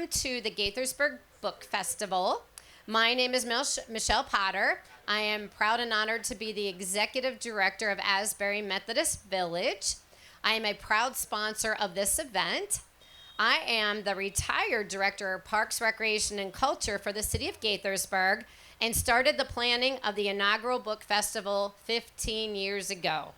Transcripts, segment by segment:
welcome to the Gaithersburg Book Festival. My name is Michelle Potter. I am proud and honored to be the executive director of Asbury Methodist Village. I am a proud sponsor of this event. I am the retired director of Parks, Recreation, and Culture for the city of Gaithersburg and started the planning of the inaugural book festival 15 years ago.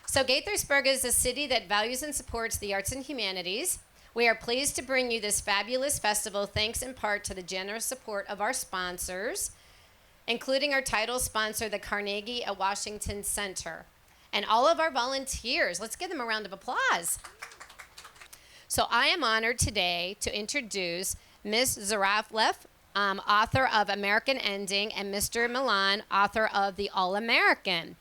So Gaithersburg is a city that values and supports the arts and humanities. We are pleased to bring you this fabulous festival thanks in part to the generous support of our sponsors, including our title sponsor, the Carnegie at Washington Center, and all of our volunteers. Let's give them a round of applause. So I am honored today to introduce Ms. Zuravleff, author of American Ending, and Mr. Milan, author of The All-American.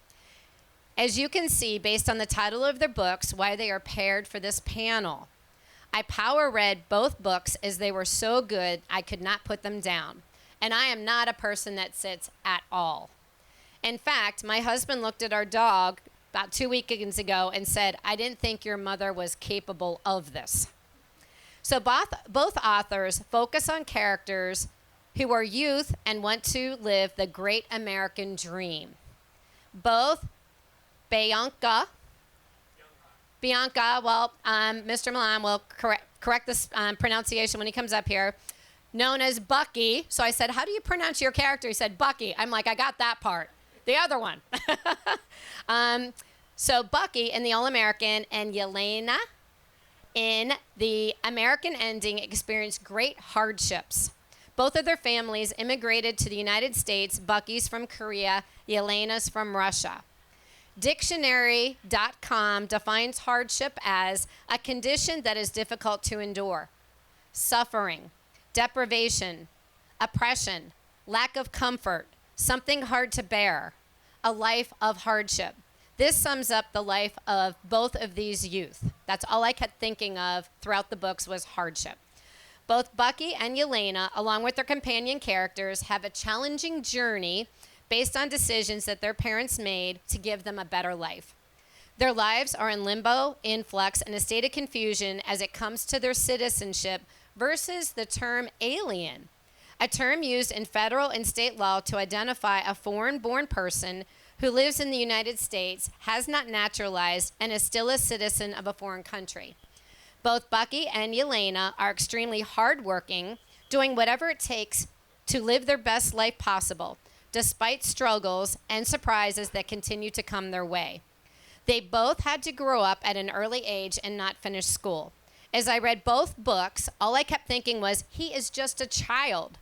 As you can see, based on the title of their books, why they are paired for this panel. I power read both books as they were so good I could not put them down. And I am not a person that sits at all. In fact, my husband looked at our dog about 2 weekends ago and said, "I didn't think your mother was capable of this." So both authors focus on characters who are youth and want to live the great American dream. Both Bianca, well, Mr. Milan will correct this pronunciation when he comes up here, known as Bucky. So I said, "How do you pronounce your character?" He said, "Bucky." I'm like, I got that part. The other one. So Bucky in The All-American and Yelena in The American Ending experienced great hardships. Both of their families immigrated to the United States. Bucky's from Korea, Yelena's from Russia. Dictionary.com defines hardship as a condition that is difficult to endure, suffering, deprivation, oppression, lack of comfort, something hard to bear, a life of hardship. This sums up the life of both of these youth. That's all I kept thinking of throughout the books was hardship. Both Bucky and Yelena, along with their companion characters, have a challenging journey based on decisions that their parents made to give them a better life. Their lives are in limbo, in flux, and a state of confusion as it comes to their citizenship versus the term alien, a term used in federal and state law to identify a foreign-born person who lives in the United States, has not naturalized, and is still a citizen of a foreign country. Both Bucky and Yelena are extremely hardworking, doing whatever it takes to live their best life possible, despite struggles and surprises that continue to come their way. They both had to grow up at an early age and not finish school. As I read both books, all I kept thinking was, he is just a child.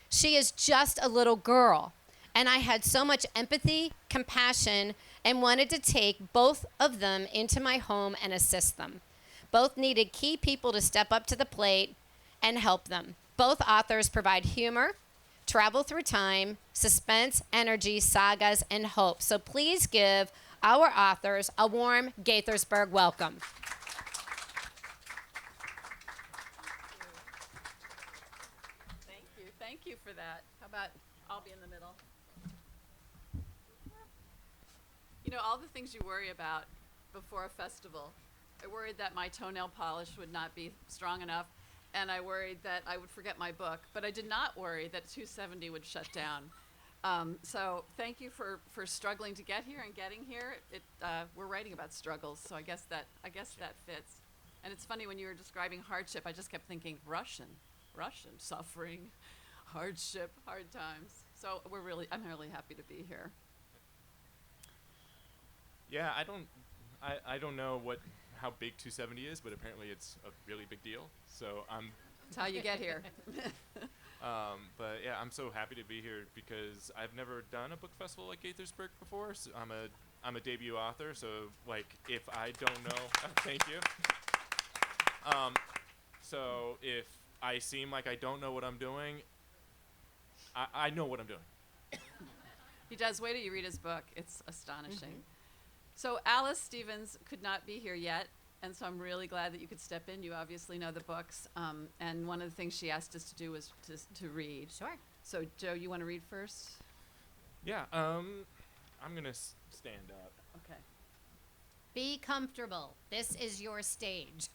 She is just a little girl. And I had so much empathy, compassion, and wanted to take both of them into my home and assist them. Both needed key people to step up to the plate and help them. Both authors provide humor, travel through time, suspense, energy, sagas, and hope. So please give our authors a warm Gaithersburg welcome. Thank you for that. How about I'll be in the middle? You know, all the things you worry about before a festival. I worried that my toenail polish would not be strong enough, and I worried that I would forget my book, but I did not worry that 270 would shut down. So thank you for struggling to get here and getting here. We're writing about struggles, so I guess that fits. And it's funny when you were describing hardship, I just kept thinking Russian suffering, hardship, hard times. So I'm really happy to be here. Yeah, I don't know how big 270 is, but apparently it's a really big deal. So That's how you get here. But yeah, I'm so happy to be here because I've never done a book festival like Gaithersburg before. So I'm a debut author, so like if I don't know, thank you. So if I seem like I don't know what I'm doing, I know what I'm doing. He does. Wait till you read his book. It's astonishing. Mm-hmm. So Alice Stevens could not be here yet, and so I'm really glad that you could step in. You obviously know the books, and one of the things she asked us to do was to read. Sure. So Joe, you want to read first? Yeah. I'm gonna stand up. Okay. Be comfortable. This is your stage.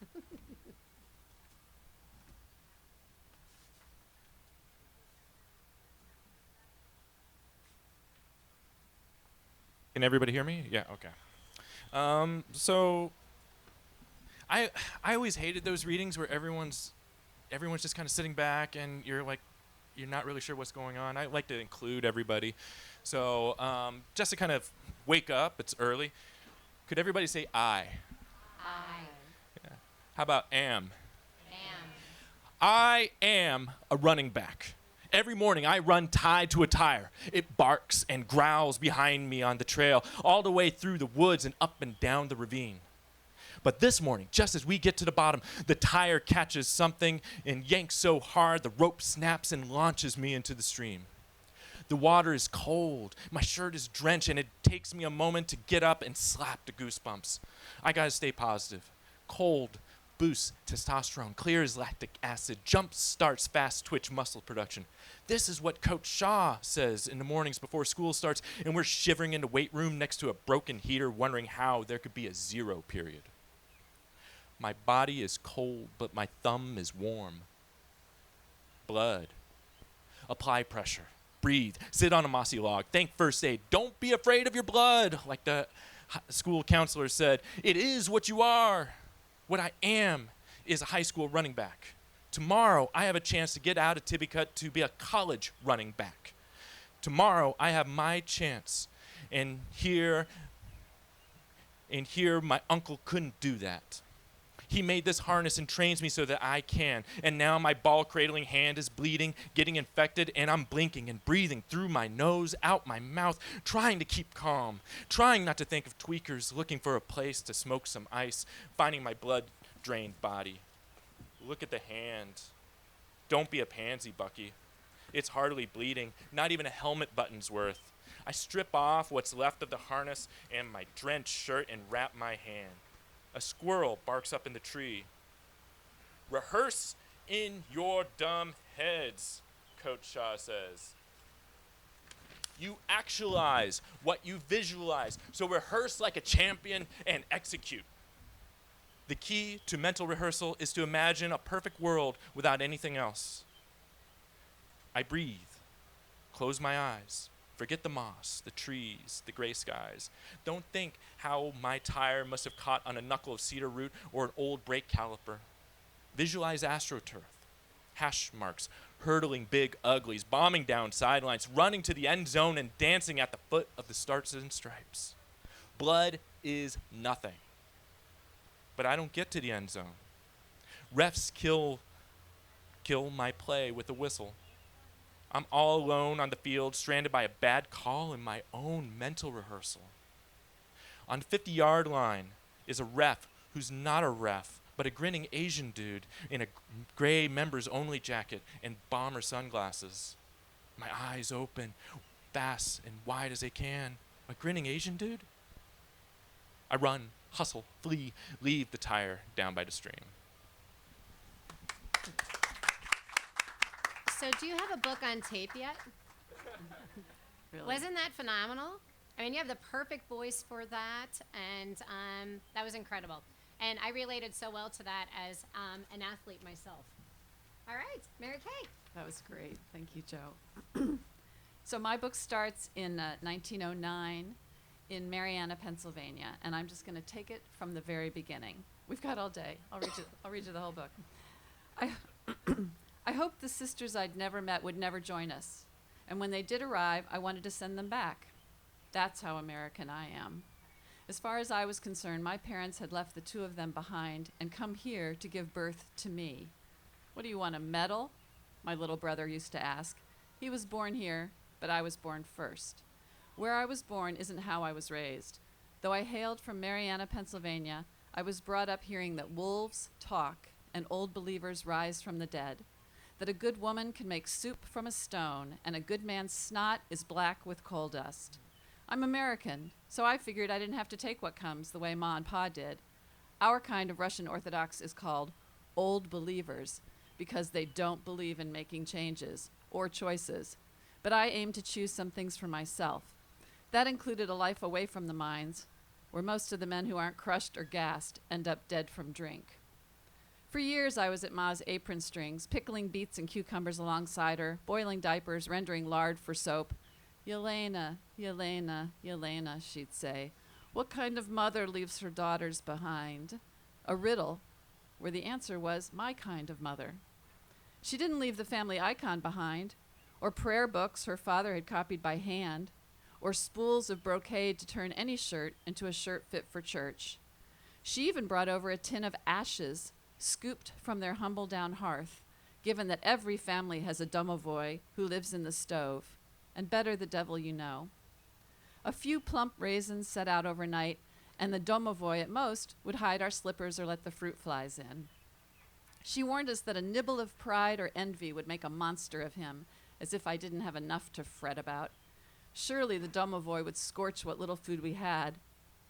Can everybody hear me? Yeah, okay. So I always hated those readings where everyone's just kind of sitting back and you're not really sure what's going on. I like to include everybody. So just to kind of wake up, it's early. Could everybody say I? I Yeah. How about am? am. I am a running back. Every morning I run tied to a tire. It barks and growls behind me on the trail, all the way through the woods and up and down the ravine. But this morning, just as we get to the bottom, the tire catches something and yanks so hard the rope snaps and launches me into the stream. The water is cold, my shirt is drenched, and it takes me a moment to get up and slap the goosebumps. I gotta stay positive. Cold boosts testosterone, clears lactic acid, jump starts fast twitch muscle production. This is what Coach Shaw says in the mornings before school starts, and we're shivering in the weight room next to a broken heater, wondering how there could be a zero period. My body is cold, but my thumb is warm. Blood. Apply pressure. Breathe. Sit on a mossy log. Thank first aid. Don't be afraid of your blood. Like the school counselor said, it is what you are. What I am is a high school running back. Tomorrow, I have a chance to get out of Tibbetts to be a college running back. Tomorrow, I have my chance. And here, my uncle couldn't do that. He made this harness and trains me so that I can. And now my ball-cradling hand is bleeding, getting infected, and I'm blinking and breathing through my nose, out my mouth, trying to keep calm, trying not to think of tweakers, looking for a place to smoke some ice, finding my blood-drained body. Look at the hand. Don't be a pansy, Bucky. It's hardly bleeding, not even a helmet button's worth. I strip off what's left of the harness and my drenched shirt and wrap my hand. A squirrel barks up in the tree. Rehearse in your dumb heads, Coach Shaw says. You actualize what you visualize. So rehearse like a champion and execute. The key to mental rehearsal is to imagine a perfect world without anything else. I breathe, close my eyes. Forget the moss, the trees, the gray skies. Don't think how my tire must have caught on a knuckle of cedar root or an old brake caliper. Visualize AstroTurf, hash marks, hurdling big uglies, bombing down sidelines, running to the end zone and dancing at the foot of the Stars and Stripes. Blood is nothing. But I don't get to the end zone. Refs kill my play with a whistle. I'm all alone on the field, stranded by a bad call in my own mental rehearsal. On the 50-yard line is a ref who's not a ref, but a grinning Asian dude in a gray members-only jacket and bomber sunglasses. My eyes open, fast and wide as they can. A grinning Asian dude? I run, hustle, flee, leave the tire down by the stream. So do you have a book on tape yet? Really? Wasn't that phenomenal? I mean, you have the perfect voice for that, and that was incredible. And I related so well to that as an athlete myself. All right, Mary Kay. That was great. Thank you, Joe. So my book starts in 1909 in Marianna, Pennsylvania, and I'm just going to take it from the very beginning. We've got all day. I'll read you the whole book. I hoped the sisters I'd never met would never join us, and when they did arrive, I wanted to send them back. That's how American I am. As far as I was concerned, my parents had left the two of them behind and come here to give birth to me. What do you want, a medal? My little brother used to ask. He was born here, but I was born first. Where I was born isn't how I was raised. Though I hailed from Marianna, Pennsylvania, I was brought up hearing that wolves talk and old believers rise from the dead, that a good woman can make soup from a stone and a good man's snot is black with coal dust. I'm American, so I figured I didn't have to take what comes the way Ma and Pa did. Our kind of Russian Orthodox is called old believers because they don't believe in making changes or choices. But I aim to choose some things for myself. That included a life away from the mines, where most of the men who aren't crushed or gassed end up dead from drink. For years, I was at Ma's apron strings, pickling beets and cucumbers alongside her, boiling diapers, rendering lard for soap. Yelena, Yelena, Yelena, she'd say. What kind of mother leaves her daughters behind? A riddle, where the answer was my kind of mother. She didn't leave the family icon behind, or prayer books her father had copied by hand, or spools of brocade to turn any shirt into a shirt fit for church. She even brought over a tin of ashes, scooped from their humble down hearth, given that every family has a domovoi who lives in the stove, and better the devil you know. A few plump raisins set out overnight, and the domovoi at most would hide our slippers or let the fruit flies in. She warned us that a nibble of pride or envy would make a monster of him, as if I didn't have enough to fret about. Surely the domovoi would scorch what little food we had,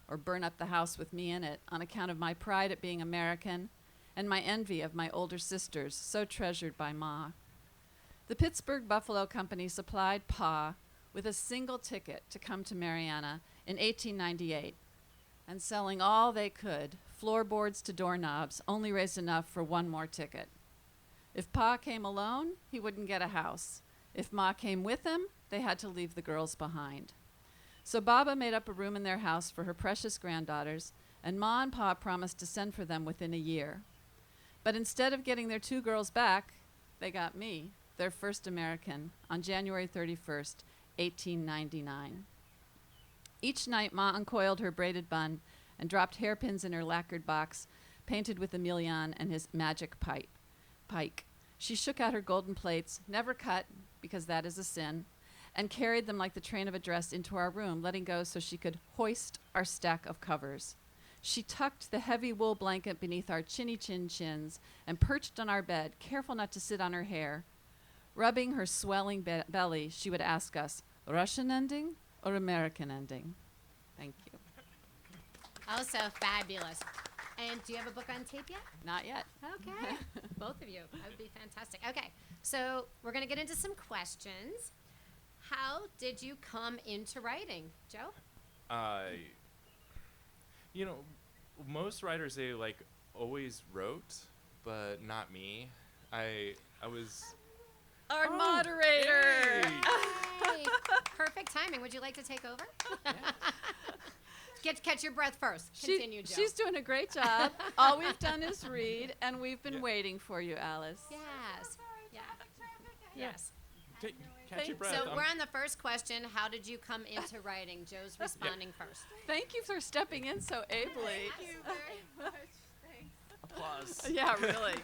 or burn up the house with me in it, on account of my pride at being American and my envy of my older sisters, so treasured by Ma. The Pittsburgh Buffalo Company supplied Pa with a single ticket to come to Mariana in 1898, and selling all they could, floorboards to doorknobs, only raised enough for one more ticket. If Pa came alone, he wouldn't get a house. If Ma came with him, they had to leave the girls behind. So Baba made up a room in their house for her precious granddaughters, and Ma and Pa promised to send for them within a year. But instead of getting their 2 girls back, they got me, their first American, on January 31st, 1899. Each night, Ma uncoiled her braided bun and dropped hairpins in her lacquered box, painted with a Milan and his magic pike. She shook out her golden plates, never cut, because that is a sin, and carried them like the train of a dress into our room, letting go so she could hoist our stack of covers. She tucked the heavy wool blanket beneath our chins and perched on our bed, careful not to sit on her hair. Rubbing her swelling belly, she would ask us, Russian ending or American ending? Thank you. Also fabulous. And do you have a book on tape yet? Not yet. Okay. Both of you. That would be fantastic. Okay. So we're going to get into some questions. How did you come into writing, Joe? You know, most writers, they like always wrote, but not me. I was Our moderator. Yay. Perfect timing. Would you like to take over? Catch your breath first. Continue, Joe. She's doing a great job. All we've done is read, and we've been waiting for you, Alice. Yes. Yeah. Yes. Catch your breath. So we're on the first question. How did you come into writing? Joe's responding first. Thank you for stepping in so ably. Thank you very much. Thanks. Applause. Yeah, really.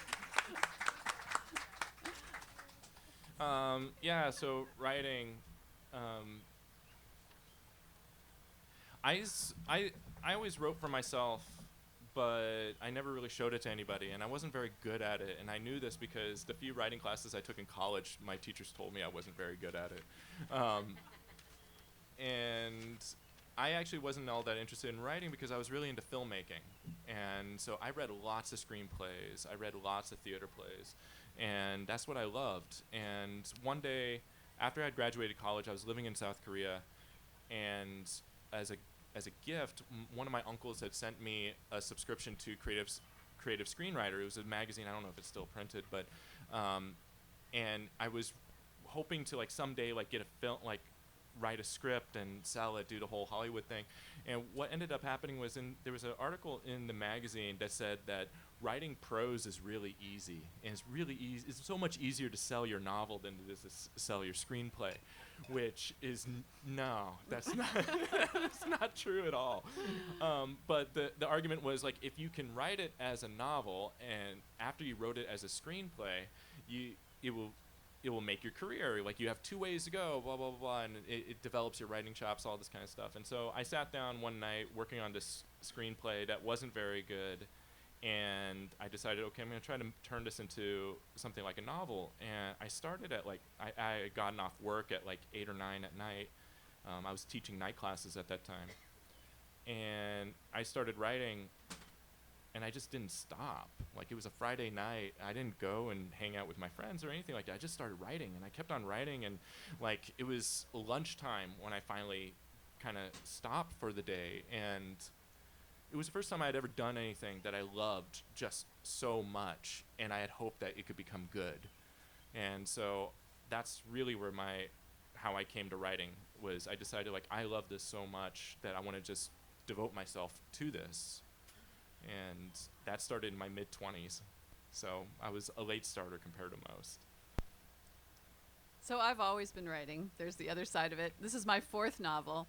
So writing, I always wrote for myself, but I never really showed it to anybody, and I wasn't very good at it. And I knew this because the few writing classes I took in college, my teachers told me I wasn't very good at it. And I actually wasn't all that interested in writing because I was really into filmmaking. And so I read lots of screenplays. I read lots of theater plays. And that's what I loved. And one day, after I had graduated college, I was living in South Korea. And as a gift, one of my uncles had sent me a subscription to Creative Screenwriter. It was a magazine. I don't know if it's still printed, but and I was hoping to someday get a film, write a script and sell it, do the whole Hollywood thing. And what ended up happening was there was an article in the magazine that said that writing prose is really easy, and it's really easy. It's so much easier to sell your novel than it is to sell your screenplay, which is no, that's not that's not true at all. But the argument was if you can write it as a novel, and after you wrote it as a screenplay, it will make your career. You have 2 ways to go, blah, blah, blah, blah, and it develops your writing chops, all this kind of stuff. And so I sat down one night working on this screenplay that wasn't very good, and I decided, okay, I'm going to try to turn this into something like a novel. And I started at I had gotten off work at 8 or 9 at night. I was teaching night classes at that time. And I started writing, and I just didn't stop. It was a Friday night. I didn't go and hang out with my friends or anything like that. I just started writing, and I kept on writing, and it was lunchtime when I finally kind of stopped for the day. And it was the first time I had ever done anything that I loved just so much, and I had hoped that it could become good. And so that's really where how I came to writing was I decided, like, I love this so much that I want to just devote myself to this. And that started in my mid-20s. So I was a late starter compared to most. So I've always been writing. There's the other side of it. This is my 4th novel.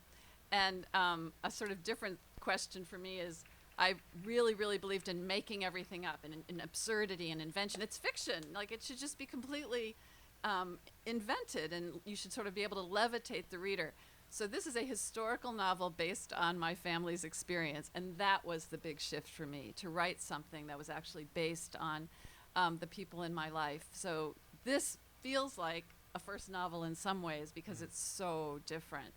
And a sort of different question for me is I really, really believed in making everything up and in absurdity and invention. It's fiction. Like, it should just be completely invented, and you should sort of be able to levitate the reader. So this is a historical novel based on my family's experience, and that was the big shift for me, to write something that was actually based on the people in my life. So this feels like a first novel in some ways because it's so different.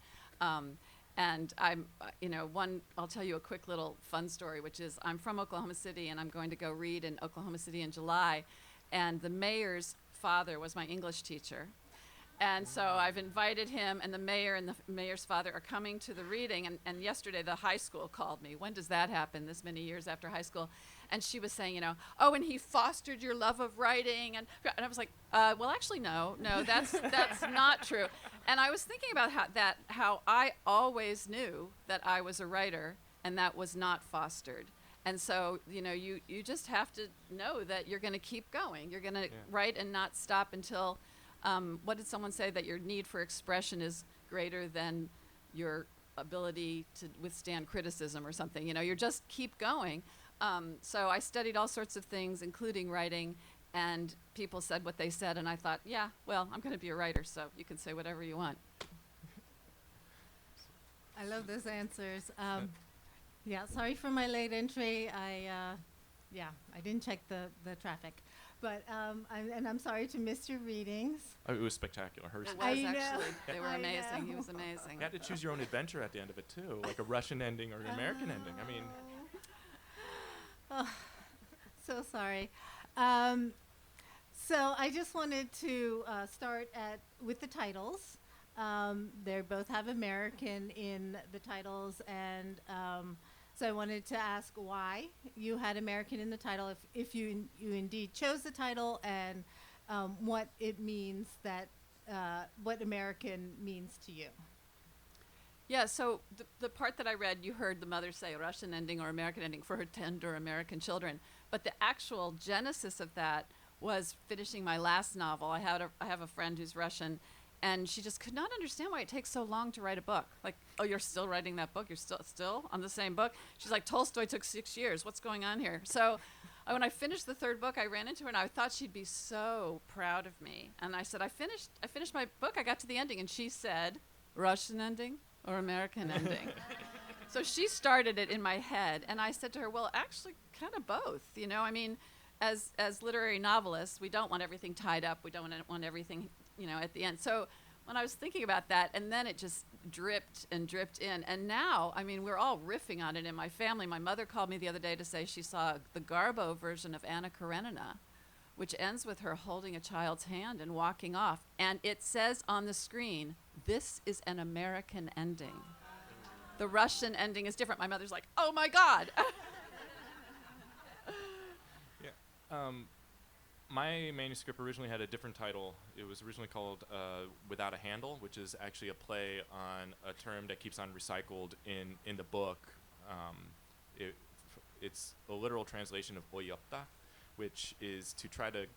And I'll tell you a quick little fun story, which is I'm from Oklahoma City, and I'm going to go read in Oklahoma City in July, and the mayor's father was my English teacher. And so I've invited him, and the mayor and the mayor's father are coming to the reading. And yesterday the high school called me. When does that happen, this many years after high school? And she was saying, oh, and he fostered your love of writing. And I was like, well, actually, no, that's not true. And I was thinking about how I always knew that I was a writer, and that was not fostered. And so, you just have to know that you're going to keep going. You're going to write and not stop until... what did someone say? That your need for expression is greater than your ability to withstand criticism or something. You just keep going. So I studied all sorts of things, including writing, and people said what they said, and I thought, yeah, well, I'm going to be a writer, so you can say whatever you want. I love those answers. Sorry for my late entry. I didn't check the traffic. But I'm sorry to miss your readings. Oh, it was spectacular. Hers. It was actually. They were amazing. He was amazing. You had to choose your own adventure at the end of it too, like a Russian ending or an American ending. I mean, so sorry. So I just wanted to start with the titles. They both have American in the titles, and so I wanted to ask why you had American in the title, if you indeed chose the title, and what it means what American means to you. Yeah, so the part that I read, you heard the mother say Russian ending or American ending for her tender American children. But the actual genesis of that was finishing my last novel. I have a friend who's Russian, and she just could not understand why it takes so long to write a book. Like, oh, you're still writing that book? You're still on the same book? She's like, Tolstoy took 6 years. What's going on here? So when I finished the 3rd book, I ran into her, and I thought she'd be so proud of me. And I said, I finished my book. I got to the ending. And she said, Russian ending or American ending? So she started it in my head. And I said to her, well, actually, kind of both. I mean, as literary novelists, we don't want everything tied up. We don't want everything at the end. So when I was thinking about that, and then it just dripped and dripped in. And now, I mean, we're all riffing on it in my family. My mother called me the other day to say she saw the Garbo version of Anna Karenina, which ends with her holding a child's hand and walking off. And it says on the screen, this is an American ending. The Russian ending is different. My mother's like, oh my God. My manuscript originally had a different title. It was originally called Without a Handle, which is actually a play on a term that keeps on recycled in the book. It's a literal translation of oyopta, which is to try to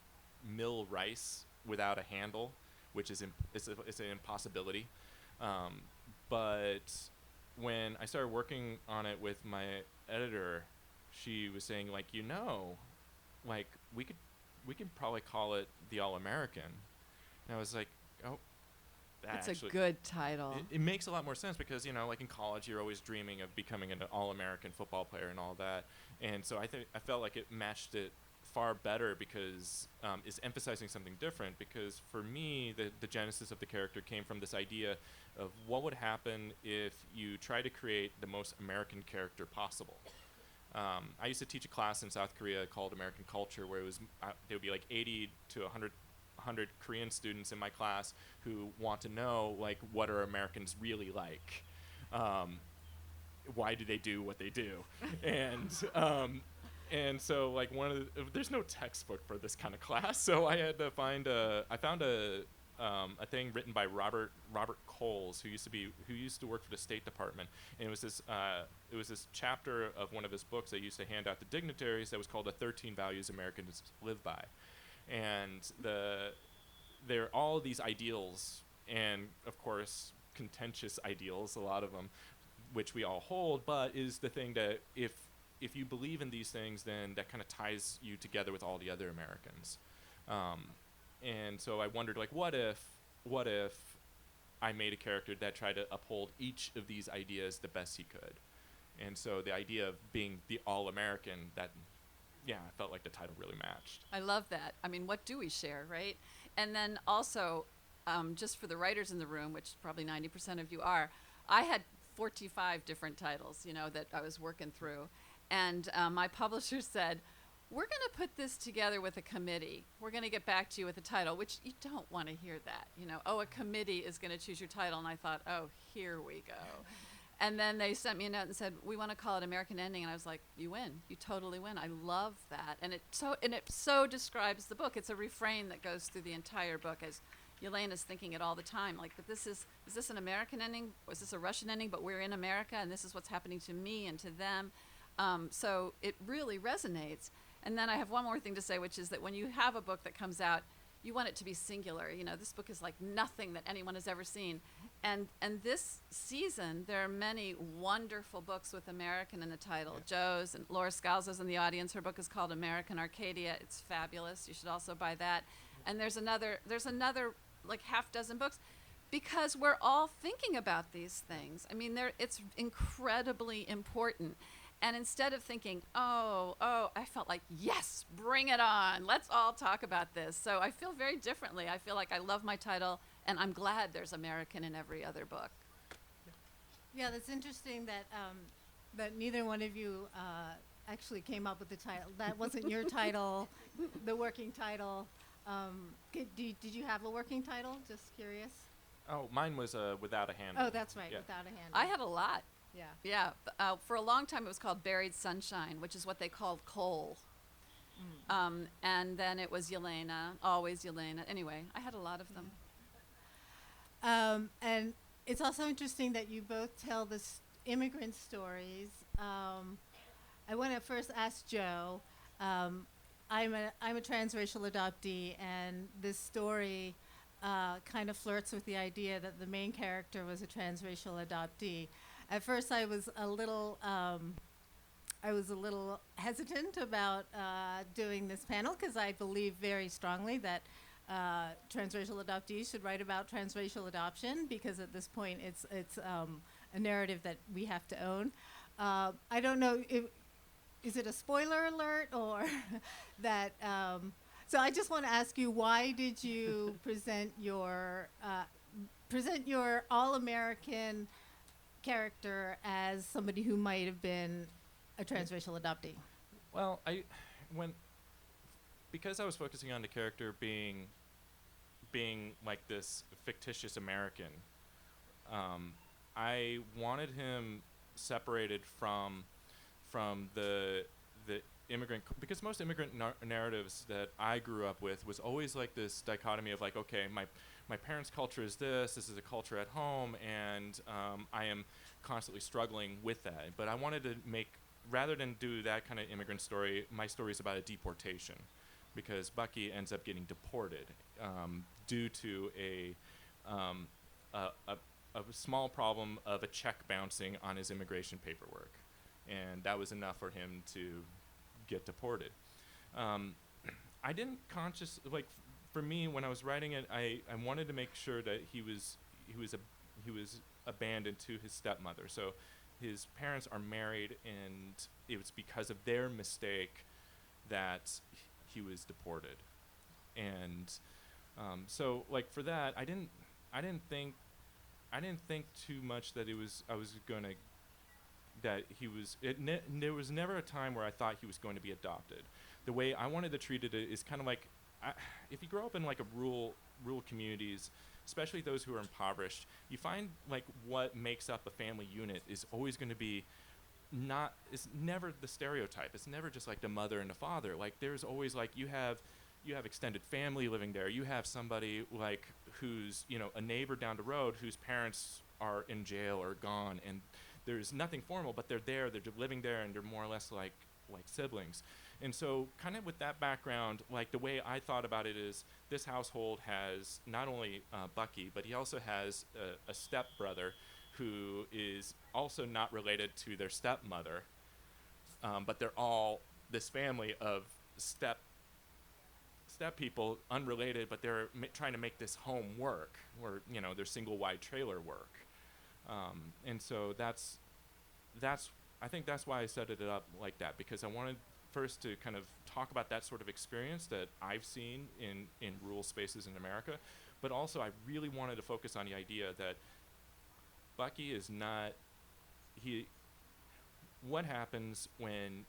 mill rice without a handle, which is it's an impossibility. But when I started working on it with my editor, she was saying, like, we could probably call it the All-American. And I was like, oh, That's a good title. It makes a lot more sense because, like in college, you're always dreaming of becoming an All-American football player and all that. And so I felt like it matched it far better because it's emphasizing something different, because for me, the genesis of the character came from this idea of what would happen if you try to create the most American character possible. I used to teach a class in South Korea called American Culture, where there would be like 80 to 100 Korean students in my class who want to know, like, what are Americans really like? why do they do what they do? And so like there's no textbook for this kind of class, so I had to find I found a thing written by Robert Coles, who used to work for the State Department, and it was this chapter of one of his books they used to hand out to dignitaries that was called the 13 Values Americans Live By, and there are all these ideals, and of course contentious ideals, a lot of them, which we all hold, but is the thing that if you believe in these things, then that kind of ties you together with all the other Americans. And so I wondered, like, what if I made a character that tried to uphold each of these ideas the best he could? And so the idea of being the all-American, I felt like the title really matched. I love that. I mean, what do we share, right? And then also, just for the writers in the room, which probably 90% of you are, I had 45 different titles, that I was working through. And my publisher said, we're going to put this together with a committee. We're going to get back to you with a title, which you don't want to hear that. A committee is going to choose your title. And I thought, oh, here we go. And then they sent me a note and said, we want to call it American Ending. And I was like, you win. You totally win. I love that. And it so describes the book. It's a refrain that goes through the entire book as Yelena's thinking it all the time. Like, but is this an American ending? Was this a Russian ending? But we're in America, and this is what's happening to me and to them. So it really resonates. And then I have one more thing to say, which is that when you have a book that comes out, you want it to be singular. This book is like nothing that anyone has ever seen. And this season, there are many wonderful books with American in the title. Yeah. Joe's and Laura Scalzo's in the audience. Her book is called American Arcadia. It's fabulous. You should also buy that. And there's another like half dozen books, because we're all thinking about these things. I mean, it's incredibly important. And instead of thinking, oh, I felt like, yes, bring it on. Let's all talk about this. So I feel very differently. I feel like I love my title, and I'm glad there's American in every other book. Yeah, that's interesting that that neither one of you actually came up with the title. That wasn't your title, the working title. Did you have a working title? Just curious. Oh, mine was Without a Handle. Oh, that's right, yeah. Without a Handle. I had a lot. Yeah. Yeah. For a long time, it was called Buried Sunshine, which is what they called coal. And then it was Yelena, always Yelena. Anyway, I had a lot of them. And it's also interesting that you both tell this immigrant stories. I want to first ask Joe. I'm a transracial adoptee, and this story kind of flirts with the idea that the main character was a transracial adoptee. At first, I was a little hesitant about doing this panel, because I believe very strongly that transracial adoptees should write about transracial adoption, because at this point it's a narrative that we have to own. I don't know is it a spoiler alert or that. So I just want to ask you, why did you present your all-American character as somebody who might have been a transracial adoptee? Well, because I was focusing on the character being like this fictitious American, I wanted him separated from the immigrant, because most immigrant narratives that I grew up with was always like this dichotomy of like, okay, my parents' culture is this is a culture at home, and I am constantly struggling with that. But I wanted to rather than do that kind of immigrant story, my story is about a deportation, because Bucky ends up getting deported due to a small problem of a check bouncing on his immigration paperwork, and that was enough for him to get deported. I didn't for me, when I was writing it, I wanted to make sure that he was abandoned to his stepmother. So his parents are married, and it was because of their mistake that he was deported. And so like for that, I didn't think too much that there was never a time where I thought he was going to be adopted. The way I wanted to treat it is kind of like, if you grow up in like a rural communities, especially those who are impoverished, you find like what makes up a family unit is always going to be it's never the stereotype. It's never just like the mother and the father. Like there's always like you have extended family living there. You have somebody like who's, a neighbor down the road whose parents are in jail or gone, and there's nothing formal, but they're there, they're living there, and they're more or less like siblings. And so kind of with that background, like the way I thought about it is this household has not only Bucky, but he also has a stepbrother who is also not related to their stepmother, but they're all this family of step people, unrelated, but they're trying to make this home work, or their single wide trailer work. And so that's I think that's why I set it up like that, because I wanted first to kind of talk about that sort of experience that I've seen in rural spaces in America, but also I really wanted to focus on the idea that Bucky is not what happens when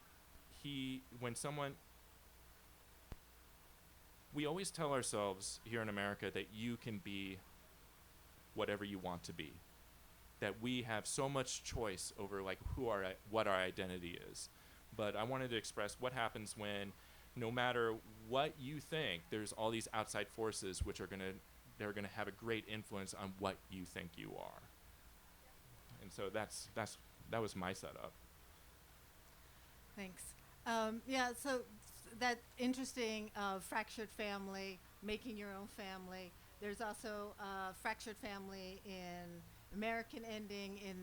someone, we always tell ourselves here in America that you can be whatever you want to be, that we have so much choice over like what our identity is. But I wanted to express what happens when, no matter what you think, there's all these outside forces which they're gonna have a great influence on what you think you are. And so that was my setup. Thanks. So that interesting fractured family, making your own family. There's also fractured family in American ending, in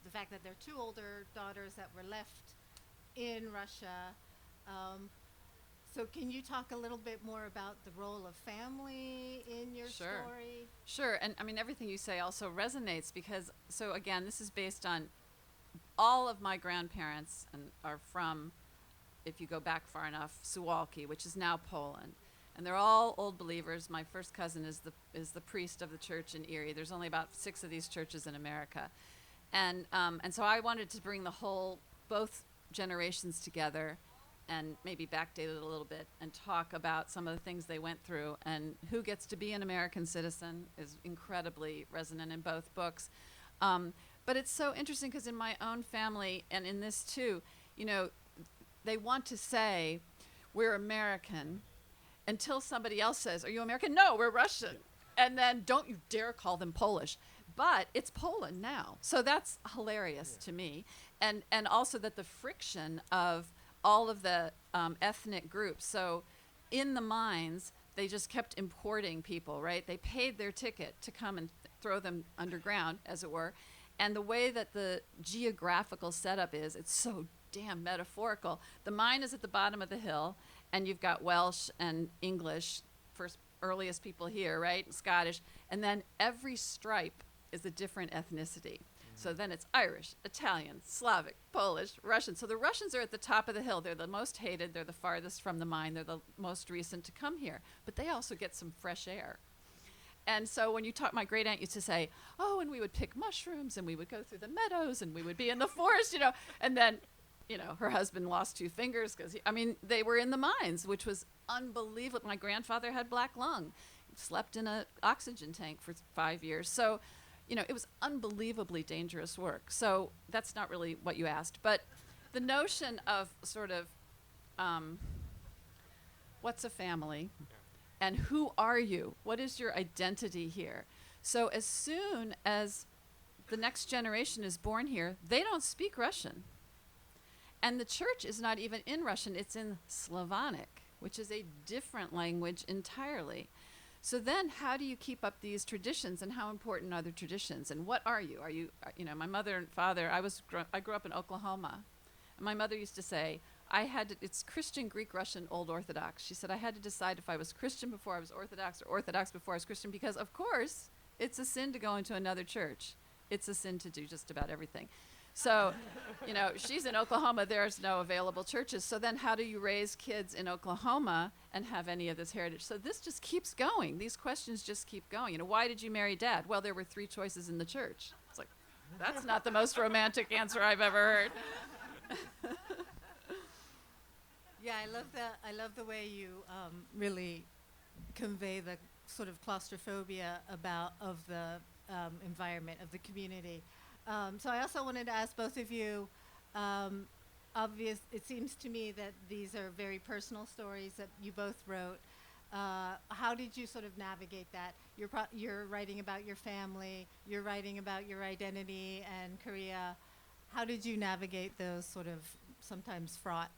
the fact that there are two older daughters that were left in Russia. So can you talk a little bit more about the role of family in your story? Sure, and I mean, everything you say also resonates because, so again, this is based on all of my grandparents and are from, if you go back far enough, Suwalki, which is now Poland. And they're all old believers. My first cousin is the priest of the church in Erie. There's only about 6 of these churches in America. And so I wanted to bring both generations together and maybe backdate it a little bit and talk about some of the things they went through. And who gets to be an American citizen is incredibly resonant in both books. But it's so interesting because in my own family and in this too, they want to say we're American until somebody else says, are you American? No, we're Russian. And then don't you dare call them Polish. But it's Poland now. So that's hilarious to me. And also that the friction of all of the ethnic groups. So in the mines, they just kept importing people, right? They paid their ticket to come and throw them underground, as it were. And the way that the geographical setup is, it's so damn metaphorical. The mine is at the bottom of the hill, and you've got Welsh and English, first earliest people here, right? Scottish. And then every stripe is a different ethnicity. So then it's Irish, Italian, Slavic, Polish, Russian. So the Russians are at the top of the hill. They're the most hated. They're the farthest from the mine. They're the most recent to come here. But they also get some fresh air. And so when you talk, my great aunt used to say, oh, and we would pick mushrooms, and we would go through the meadows, and we would be in the forest, And then, her husband lost 2 fingers because, they were in the mines, which was unbelievable. My grandfather had black lung, slept in an oxygen tank for 5 years. So, it was unbelievably dangerous work. So that's not really what you asked. But the notion of sort of what's a family and who are you? What is your identity here? So as soon as the next generation is born here, they don't speak Russian. And the church is not even in Russian. It's in Slavonic, which is a different language entirely. So then how do you keep up these traditions, and how important are the traditions? And what are you? Are you, my mother and father, I grew up in Oklahoma. And my mother used to say, it's Christian, Greek, Russian, Old Orthodox. She said, I had to decide if I was Christian before I was Orthodox or Orthodox before I was Christian, because of course it's a sin to go into another church. It's a sin to do just about everything. So, she's in Oklahoma, there's no available churches. So then how do you raise kids in Oklahoma and have any of this heritage? So this just keeps going. These questions just keep going. Why did you marry Dad? Well, there were 3 choices in the church. It's like, that's not the most romantic answer I've ever heard. Yeah, I love the way you really convey the sort of claustrophobia of the environment of the community. So I also wanted to ask both of you. It seems to me that these are very personal stories that you both wrote. How did you sort of navigate that? You're writing about your family. You're writing about your identity and Korea. How did you navigate those sort of sometimes fraught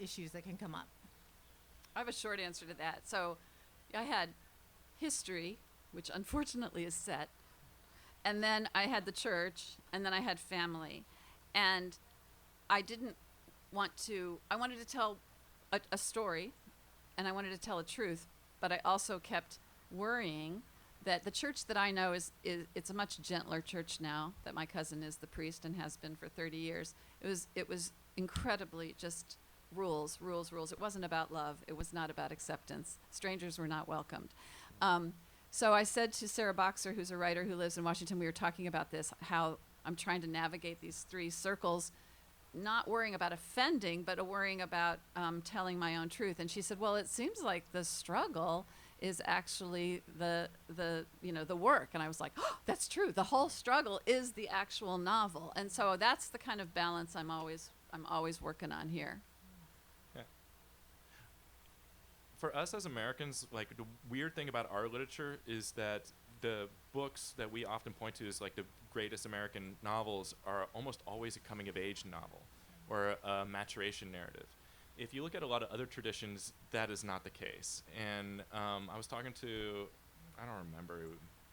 issues that can come up? I have a short answer to that. So I had history, which unfortunately is set, and then I had the church, and then I had family. And I wanted to tell a story, and I wanted to tell a truth, but I also kept worrying that the church that I know it's a much gentler church now, that my cousin is the priest and has been for 30 years. It was incredibly just rules. It wasn't about love. It was not about acceptance. Strangers were not welcomed. So I said to Sarah Boxer, who's a writer who lives in Washington, we were talking about this, how I'm trying to navigate these three circles, not worrying about offending, but worrying about telling my own truth. And she said, well, it seems like the struggle is actually the work. And I was like, oh, that's true. The whole struggle is the actual novel. And so that's the kind of balance I'm always working on here. Yeah. For us as Americans, like the weird thing about our literature is that the books that we often point to as like the greatest American novels are almost always a coming of age novel or a maturation narrative. If you look at a lot of other traditions, that is not the case. And I was talking to, I don't remember,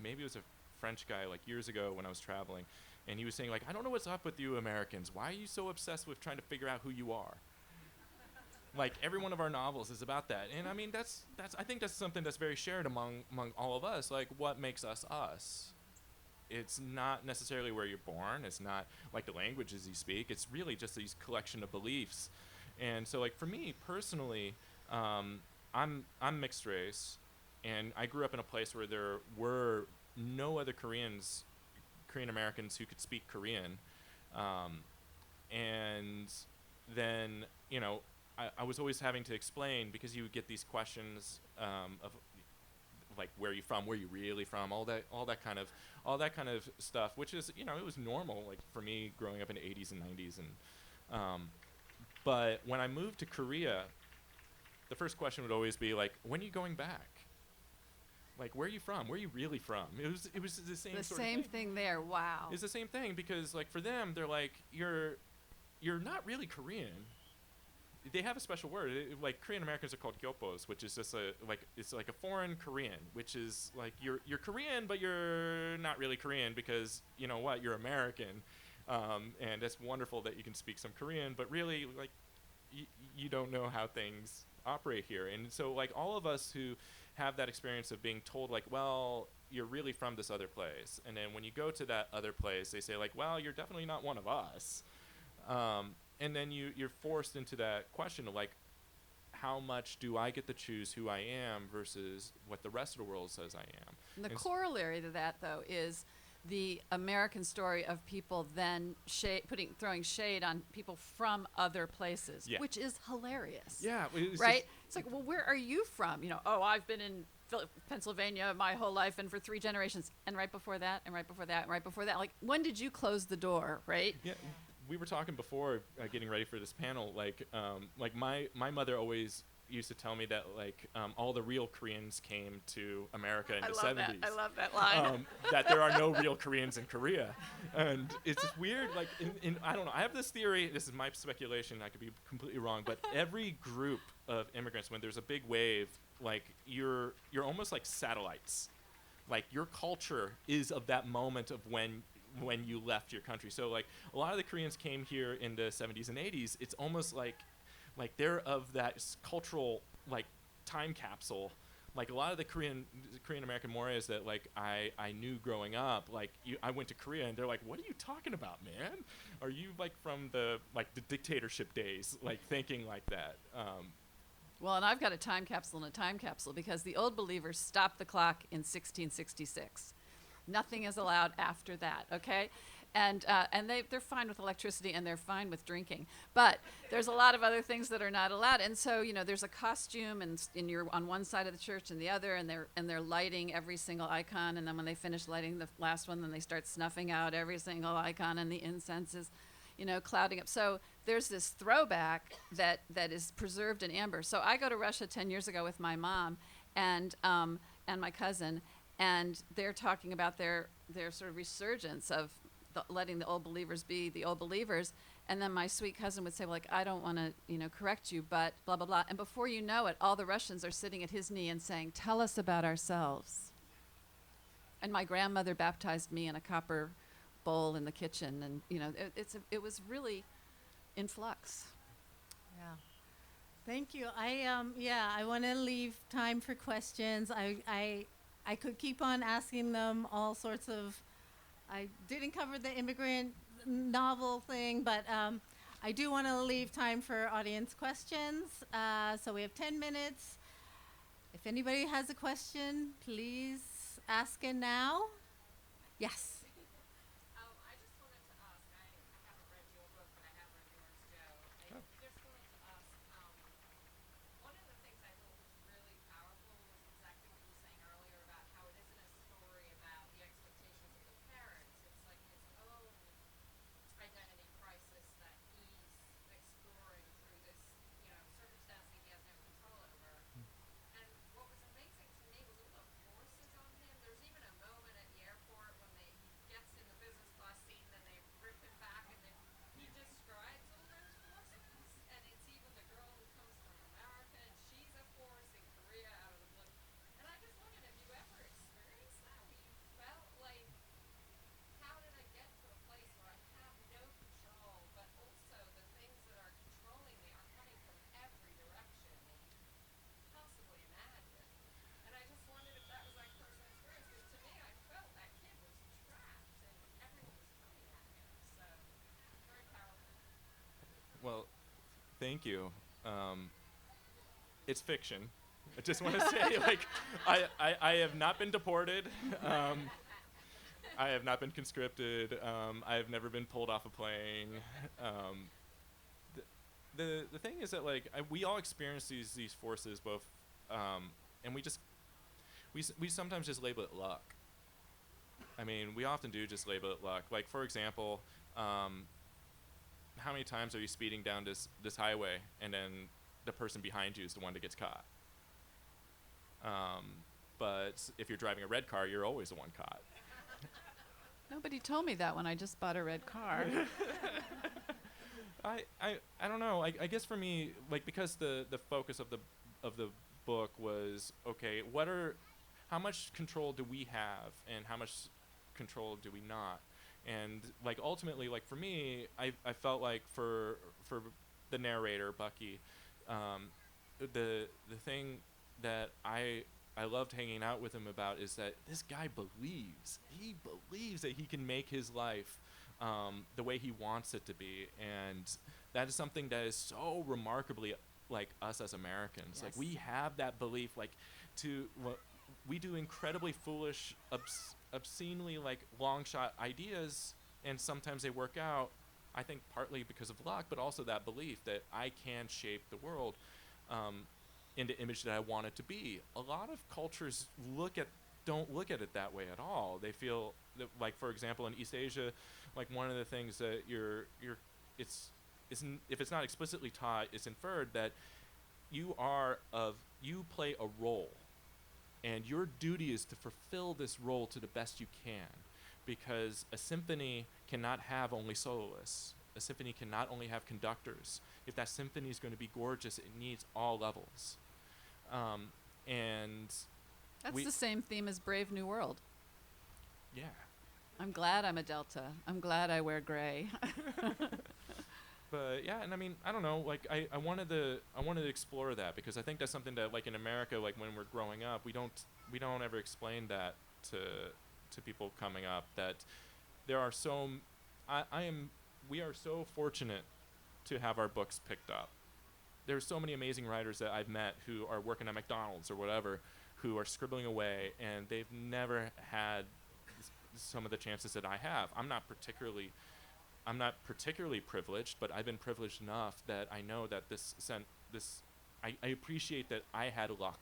maybe it was a French guy like years ago when I was traveling, and he was saying like, I don't know what's up with you Americans. Why are you so obsessed with trying to figure out who you are? Like every one of our novels is about that. And I mean, I think that's something that's very shared among all of us, like what makes us us. It's not necessarily where you're born. It's not like the languages you speak. It's really just these collection of beliefs. And so, like for me personally, I'm mixed race, and I grew up in a place where there were no other Korean Americans who could speak Korean, and then I was always having to explain, because you would get these questions of like, where are you from, where are you really from, all that kind of stuff, which is it was normal like for me growing up in the 80s and 90s, and but when I moved to Korea, the first question would always be like, when are you going back? Like, where are you from? Where are you really from? It was the same. The sort same of thing. thing there. Wow. It's the same thing, because like for them, they're like, you're not really Korean. They have a special word. Like Korean Americans are called gyopos, which is just it's like a foreign Korean, which is like you're Korean, but you're not really Korean, because you know what, you're American. And it's wonderful that you can speak some Korean, but really, like, you don't know how things operate here. And so, like, all of us who have that experience of being told, like, well, you're really from this other place, and then when you go to that other place, they say, like, well, you're definitely not one of us. And then you're forced into that question of, like, how much do I get to choose who I am versus what the rest of the world says I am? And the corollary to that, though, is the American story of people then throwing shade on people from other places, which is hilarious. Yeah, right? It's like, well, where are you from? I've been in Pennsylvania my whole life and for 3 generations, and right before that, and right before that, and right before that. Like, when did you close the door, right? Yeah, we were talking before getting ready for this panel. Like my mother always used to tell me that like all the real Koreans came to America in the 70s. I love that line. That there are no real Koreans in Korea, and it's just weird. Like I don't know. I have this theory. This is my speculation. I could be completely wrong, but every group of immigrants, when there's a big wave, like you're almost like satellites. Like your culture is of that moment of when you left your country. So like a lot of the Koreans came here in the 70s and 80s. It's almost like they're of that cultural like time capsule. Like a lot of the Korean American mores that like I knew growing up, like I went to Korea and they're like, what are you talking about, man? Are you like from the dictatorship days, like thinking like that? Well, and I've got a time capsule and a time capsule, because the Old Believers stopped the clock in 1666. Nothing is allowed after that, okay? And they're fine with electricity and they're fine with drinking, but there's a lot of other things that are not allowed. And so there's a costume, and you're on one side of the church and the other, and they're lighting every single icon. And then when they finish lighting the last one, then they start snuffing out every single icon, and the incense is, clouding up. So there's this throwback that is preserved in amber. So I go to Russia 10 years ago with my mom and my cousin, and they're talking about their sort of resurgence of letting the old believers be the old believers. And then my sweet cousin would say, well, like, I don't want to, correct you, but blah, blah, blah. And before you know it, all the Russians are sitting at his knee and saying, tell us about ourselves. And my grandmother baptized me in a copper bowl in the kitchen. And, it was really in flux. Yeah. Thank you. I want to leave time for questions. I could keep on asking them all sorts of. I didn't cover the immigrant novel thing, but I do want to leave time for audience questions. So we have 10 minutes. If anybody has a question, please ask it now. Yes. I just wanted to ask, I haven't read your book, but I have read yours, Joe. I just wanted to ask, one of the things I thought was really powerful was exactly what you were saying earlier about how it isn't a story about the expectations of the parents. It's like his own identity crisis that he's exploring through this, circumstance that he has no control over. And what was amazing to me was all the forces on him. There's even a moment at the airport when he gets in the business class seat and then they rip him back, and then he describes all those forces. And it's even the girl who comes from America, and she's a force in Korea out of the blue. And I just wondered, have you ever experienced that where you felt like, how did I get to a place where I have no control, but also the things that are controlling me are coming from every direction that you can possibly imagine. And I just wondered if that was like personal experience, because to me I felt that kid was trapped and everyone was coming at him. So very powerful. Well, thank you. It's fiction. I just want to say, I have not been deported. I have not been conscripted. I have never been pulled off a plane. The thing is that we all experience these forces both, and we sometimes just label it luck. I mean, we often do just label it luck. Like, for example, how many times are you speeding down this highway and then the person behind you is the one that gets caught? But if you're driving a red car, you're always the one caught. Nobody told me that when I just bought a red car. I don't know. I guess for me, because the focus of the book was, okay, how much control do we have and how much control do we not? And ultimately, for me, I felt like for the narrator, Bucky, the thing that I loved hanging out with him about is that this guy believes that he can make his life the way he wants it to be, and that is something that is so remarkably like us as Americans. Yes. We have that belief, we do incredibly foolish, obscenely long shot ideas, and sometimes they work out. I think partly because of luck, but also that belief that I can shape the world in the image that I want it to be. A lot of cultures don't look at it that way at all. They feel that, for example, in East Asia, one of the things that if it's not explicitly taught, it's inferred that you play a role, and your duty is to fulfill this role to the best you can, because a symphony cannot have only soloists. A symphony cannot only have conductors. If that symphony is going to be gorgeous, it needs all levels. And That's the same theme as Brave New World. Yeah. I'm glad I'm a Delta. I'm glad I wear gray. But yeah, and I mean, I don't know, I wanted to explore that, because I think that's something that in America, when we're growing up, we don't ever explain that to people coming up, that there are we are so fortunate to have our books picked up. There's so many amazing writers that I've met who are working at McDonald's or whatever, who are scribbling away, and they've never had some of the chances that I have. I'm not particularly privileged, but I've been privileged enough that I know that I appreciate that I had luck.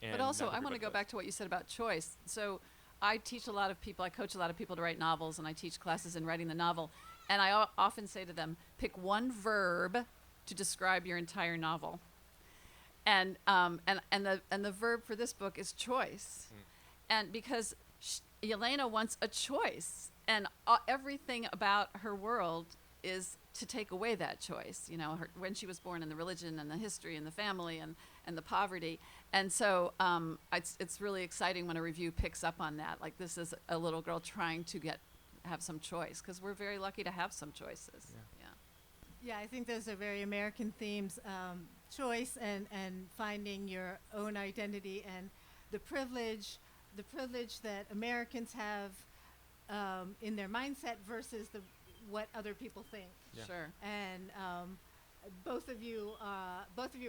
But And also, not I want to everybody go does. back to what you said about choice. So I teach a lot of people, I coach a lot of people to write novels, and I teach classes in writing the novel. And I often say to them, pick one verb to describe your entire novel. And the verb for this book is choice. And because Yelena wants a choice, and everything about her world is to take away that choice. You know, when she was born, and the religion and the history and the family and the poverty. And so it's really exciting when a review picks up on that. Like, this is a little girl trying to have some choice, because we're very lucky to have some choices. Yeah. Yeah, I think those are very American themes, choice and finding your own identity, and the privilege that Americans have in their mindset versus what other people think. Yeah. Sure. And both of your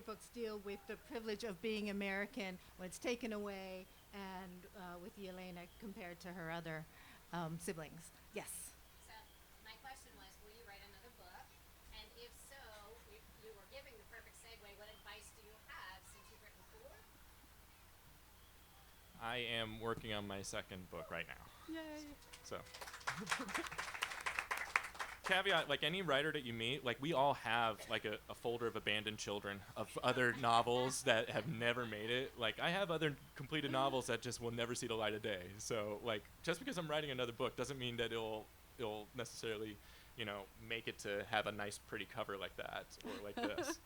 books deal with the privilege of being American when it's taken away, and with Yelena compared to her other siblings. Yes. So my question was, will you write another book? And if so, if you were giving the perfect segue, what advice do you have since you've written 4? I am working on my second book right now. Yay. So, caveat, like any writer that you meet, like we all have like a folder of abandoned children of other novels that have never made it. Like I have other completed novels that just will never see the light of day. So like just because I'm writing another book doesn't mean that it'll necessarily, make it to have a nice pretty cover like that or like this.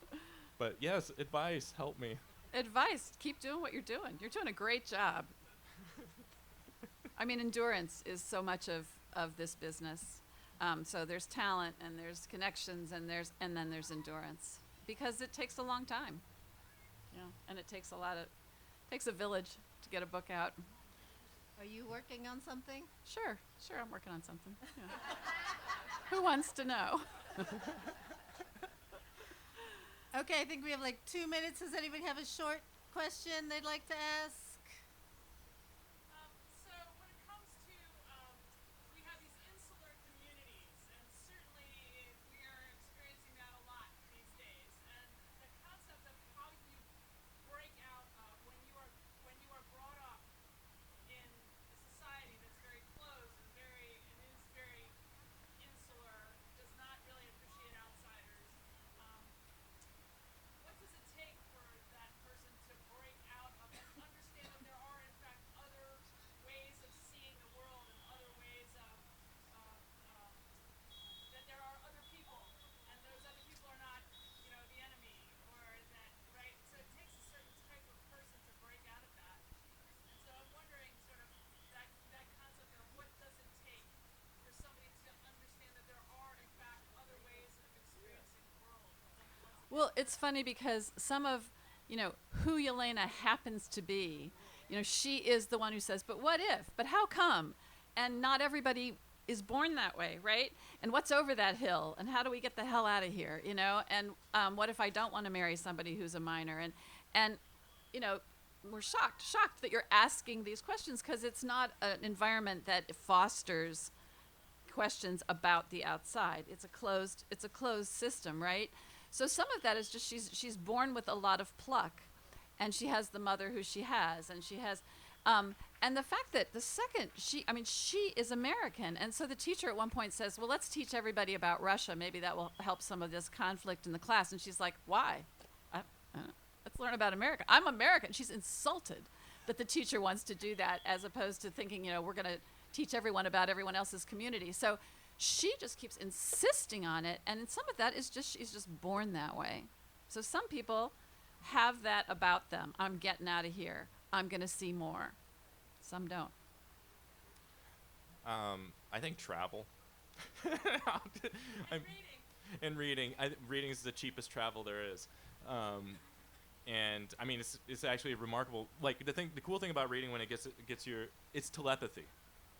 But yes, advice, help me. Advice, keep doing what you're doing. You're doing a great job. I mean, endurance is so much of this business. So there's talent, and there's connections, and then there's endurance, because it takes a long time. And it takes a village to get a book out. Are you working on something? Sure, I'm working on something. Yeah. Who wants to know? Okay, I think we have like 2 minutes. Does anybody have a short question they'd like to ask? So when it comes to, we have these insular communities, and certainly we are experiencing that a lot these days. And the concept of how you break out when you are brought up in a society that's very closed and is very insular, does not really appreciate outsiders. What does it take for that person to break out of and understand that there are, in fact, other ways of seeing the world, and other ways of that there are other people, and those other people are not, the enemy, or that, right? So it takes a certain type of person to break out of that. And so I'm wondering, sort of, that concept of what does it take for somebody to understand that there are, in fact, other ways of experiencing the world than the ones. Well, it's funny because some of, who Yelena happens to be, she is the one who says, but what if? But how come? And not everybody is born that way, right? And what's over that hill? And how do we get the hell out of here, And what if I don't want to marry somebody who's a minor? And we're shocked that you're asking these questions, because it's not an environment that fosters questions about the outside. It's a closed system, right? So some of that is just she's born with a lot of pluck, and she has the mother who she has, and she has, and the fact that the second she is American, and so the teacher at one point says, well, let's teach everybody about Russia. Maybe that will help some of this conflict in the class. And she's like, why? Let's learn about America. I'm American. She's insulted that the teacher wants to do that, as opposed to thinking, we're going to teach everyone about everyone else's community. So she just keeps insisting on it, and some of that is just she's just born that way. So some people have that about them. I'm getting out of here. I'm going to see more. Some don't. I think travel. And reading. Reading is the cheapest travel there is. And I mean, it's actually remarkable. Like the cool thing about reading when it gets it's telepathy.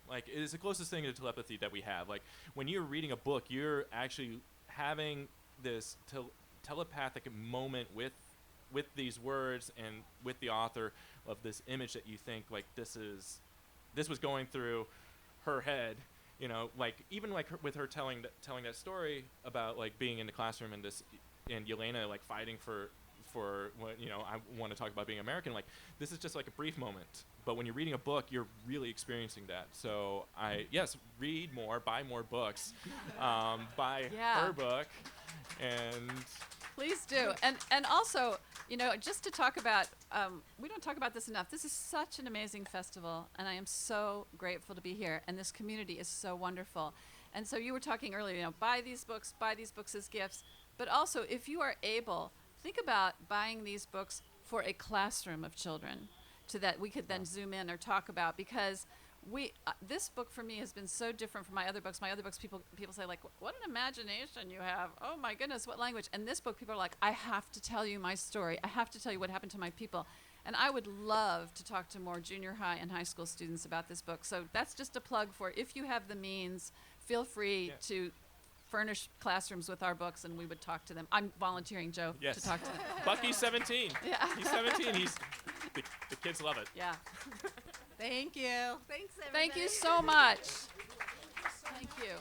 Like it is the closest thing to telepathy that we have. Like when you're reading a book, you're actually having this telepathic moment with these words and with the author of this image that you think like this is this was going through her head, you know, like even like with her telling that story about like being in the classroom and Yelena like fighting for what, you know, I want to talk about being American. Like this is just like a brief moment, but when you're reading a book, you're really experiencing that. So read more, buy more books, buy her book, and please do. And also, you know, just to talk about, we don't talk about this enough. This is such an amazing festival, and I am so grateful to be here. And this community is so wonderful. And so you were talking earlier, you know, buy these books as gifts. But also, if you are able, think about buying these books for a classroom of children, so that we could then zoom in or talk about, because this book for me has been so different from my other books. My other books, people say like, what an imagination you have. Oh my goodness, what language. And this book, people are like, I have to tell you my story. I have to tell you what happened to my people. And I would love to talk to more junior high and high school students about this book. So that's just a plug for, if you have the means, feel free to furnish classrooms with our books, and we would talk to them. I'm volunteering, Joe, to talk to them. Bucky's 17. Yeah. He's 17. The kids love it. Yeah. Thank you. Thanks, everybody. Thank you so much. Thank you.